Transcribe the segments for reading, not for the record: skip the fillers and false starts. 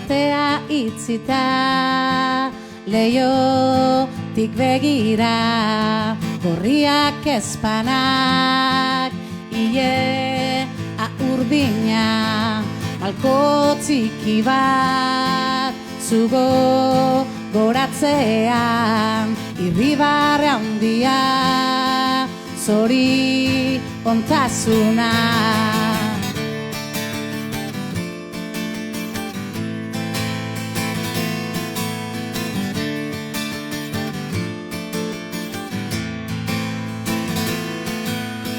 atea itzita, leiotik begira, gorriak ezpanak, ile urdina, malko txiki bat, zugo goratzean, irribarre handia, zori ontasuna.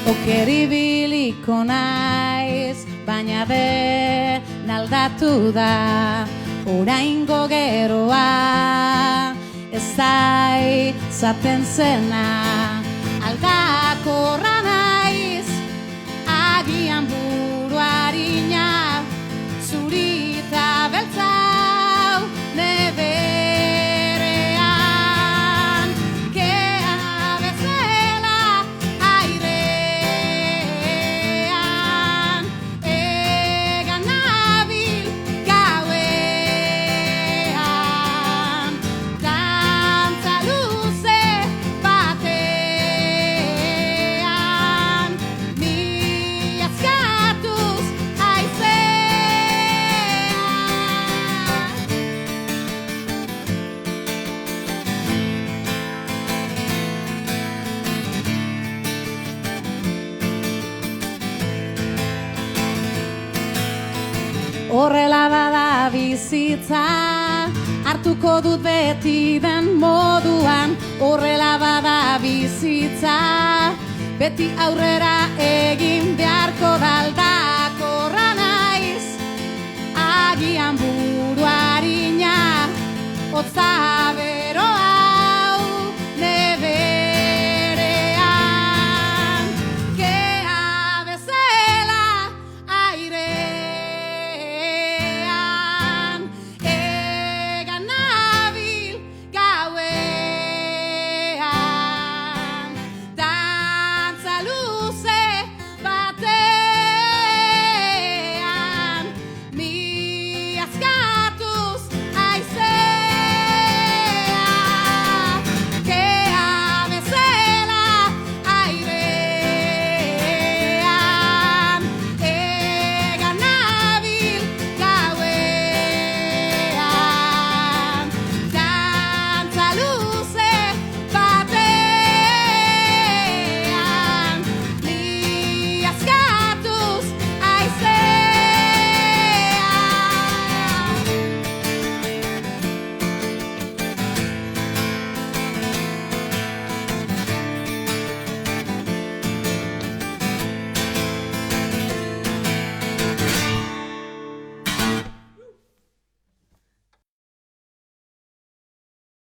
Okeri biliko naiz, baina den aldatu da, oraingo geroa, ez zai zaten zena, aldakorra naiz, agian buruarina, zurita beltzau, neberean, kea bezala airean, egan nabil gauean, dantza luze batean, miazkatuz haizean. Horrela bada bizitza, hartuko dut beti den moduan. Horrela bada bizitza, beti aurrera egin beharko da, aldakorra naiz, agian buruarina, hotza